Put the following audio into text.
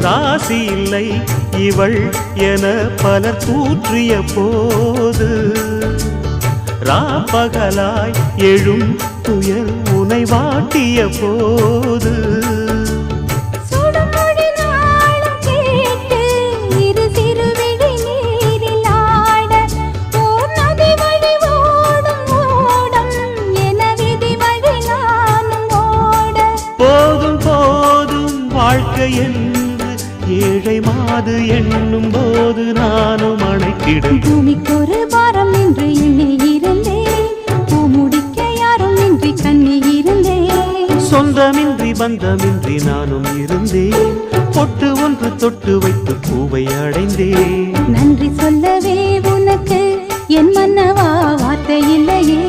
ராசி இல்லை இவள் என பலர் தூற்றிய போது ராப்பகலாய் எழும் துயர் உனை வாட்டிய போது போதும் போதும் வாழ்க்கை என்று ஏழை மாது எண்ணும் போது நானும் அணைத்திடும் பூமிக்கொரு பாரம் என்று எண்ணி இருந்தேன் பூமுடிக்க யாரும் இன்றி கண்ணி இருந்தேன் சொந்தமின்றி பந்தமின்றி நானும் இருந்தேன் பொட்டு ஒன்று தொட்டு வைத்து பூவை அடைந்தேன் நன்றி சொல்லவே உனக்கு என் மன்னவா வார்த்தை இல்லையே